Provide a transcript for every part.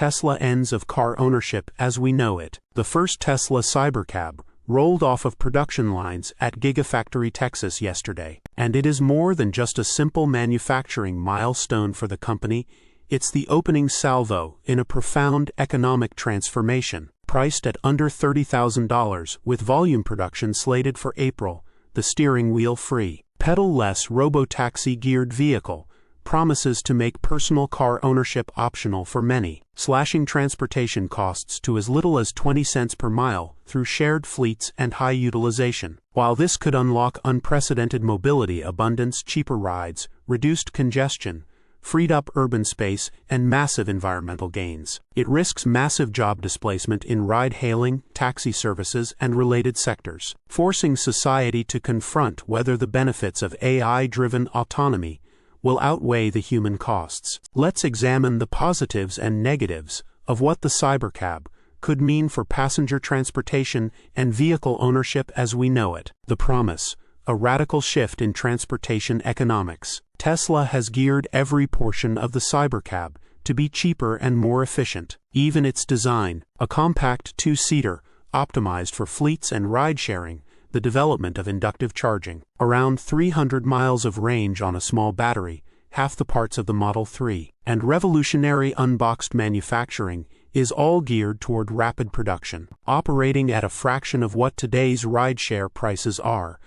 Tesla ends of car ownership as we know it. The first Tesla Cybercab rolled off of production lines at Gigafactory Texas yesterday. And it is more than just a simple manufacturing milestone for the company. It's the opening salvo in a profound economic transformation. Priced at under $30,000 with volume production slated for April, the steering wheel-free, pedal-less robotaxi-geared vehicle promises to make personal car ownership optional for many, slashing transportation costs to as little as 20 cents per mile through shared fleets and high utilization. While this could unlock unprecedented mobility abundance, cheaper rides, reduced congestion, freed up urban space, and massive environmental gains, it risks massive job displacement in ride-hailing, taxi services, and related sectors, forcing society to confront whether the benefits of AI-driven autonomy will outweigh the human costs. Let's examine the positives and negatives of what the Cybercab could mean for passenger transportation and vehicle ownership as we know it. The promise: a radical shift in transportation economics. Tesla has geared every portion of the Cybercab to be cheaper and more efficient. Even its design, a compact two-seater, optimized for fleets and ride-sharing, the development of inductive charging, around 300 miles of range on a small battery, half the parts of the Model 3, and revolutionary unboxed manufacturing is all geared toward rapid production. Operating at a fraction of what today's rideshare prices are,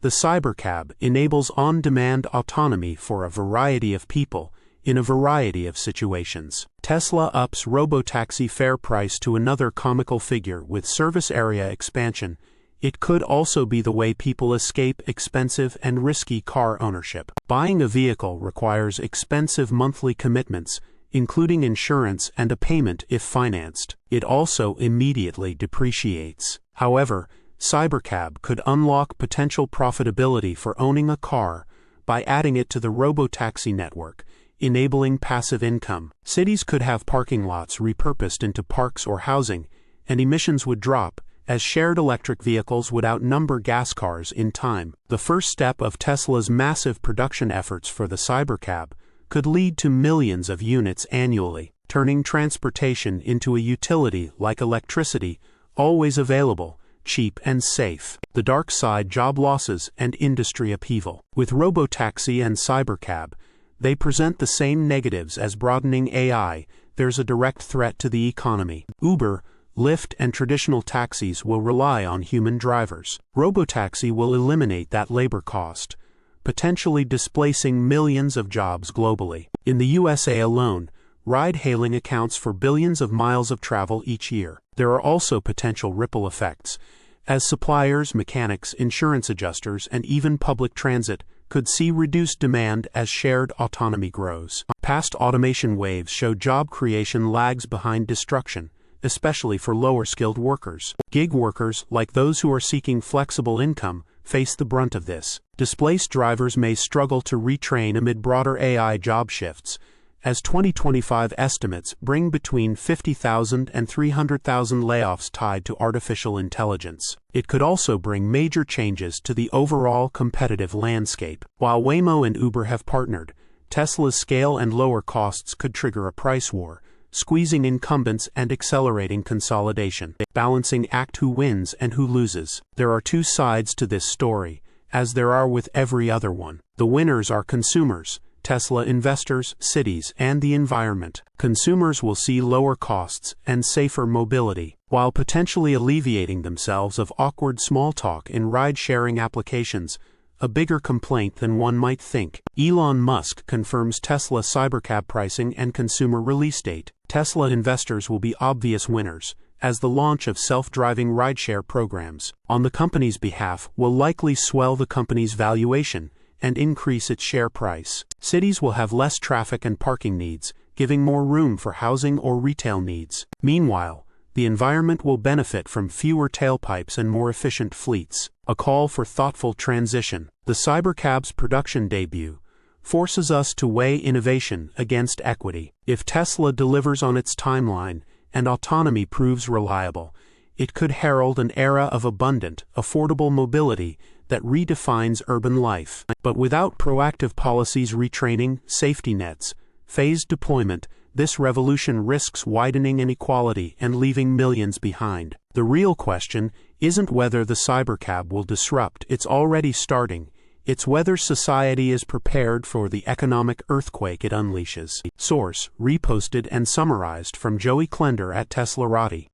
the Cybercab enables on-demand autonomy for a variety of people in a variety of situations. Tesla ups robotaxi fare price to another comical figure with service area expansion. It could also be the way people escape expensive and risky car ownership. Buying a vehicle requires expensive monthly commitments, including insurance and a payment if financed. It also immediately depreciates. However, Cybercab could unlock potential profitability for owning a car by adding it to the robotaxi network, enabling passive income. Cities could have parking lots repurposed into parks or housing, and emissions would drop, as shared electric vehicles would outnumber gas cars in time. The first step of Tesla's massive production efforts for the Cybercab could lead to millions of units annually, turning transportation into a utility like electricity, always available, cheap and safe. The dark side: job losses and industry upheaval. With robotaxi and Cybercab, they present the same negatives as broadening AI. There's a direct threat to the economy. Uber, Lyft, and traditional taxis will rely on human drivers. Robotaxi will eliminate that labor cost, potentially displacing millions of jobs globally. In the USA alone, ride-hailing accounts for billions of miles of travel each year. There are also potential ripple effects, as suppliers, mechanics, insurance adjusters, and even public transit could see reduced demand as shared autonomy grows. Past automation waves show job creation lags behind destruction, especially for lower-skilled workers. Gig workers, like those who are seeking flexible income, face the brunt of this. Displaced drivers may struggle to retrain amid broader AI job shifts, as 2025 estimates bring between 50,000 and 300,000 layoffs tied to artificial intelligence. It could also bring major changes to the overall competitive landscape. While Waymo and Uber have partnered, Tesla's scale and lower costs could trigger a price war, squeezing incumbents and accelerating consolidation. Balancing act: who wins and who loses. There are two sides to this story, as there are with every other one. The winners are consumers, Tesla investors, cities, and the environment. Consumers will see lower costs and safer mobility, while potentially alleviating themselves of awkward small talk in ride-sharing applications, a bigger complaint than one might think. Elon Musk confirms Tesla Cybercab pricing and consumer release date. Tesla investors will be obvious winners, as the launch of self-driving rideshare programs, on the company's behalf, will likely swell the company's valuation and increase its share price. Cities will have less traffic and parking needs, giving more room for housing or retail needs. Meanwhile, the environment will benefit from fewer tailpipes and more efficient fleets. A call for thoughtful transition. The Cybercab's production debut forces us to weigh innovation against equity. If Tesla delivers on its timeline and autonomy proves reliable, it could herald an era of abundant, affordable mobility that redefines urban life. But without proactive policies, retraining, safety nets, phased deployment, this revolution risks widening inequality and leaving millions behind. The real question isn't whether the Cybercab will disrupt, it's already starting. It's whether society is prepared for the economic earthquake it unleashes. Source: reposted and summarized from Joey Klender at teslarati.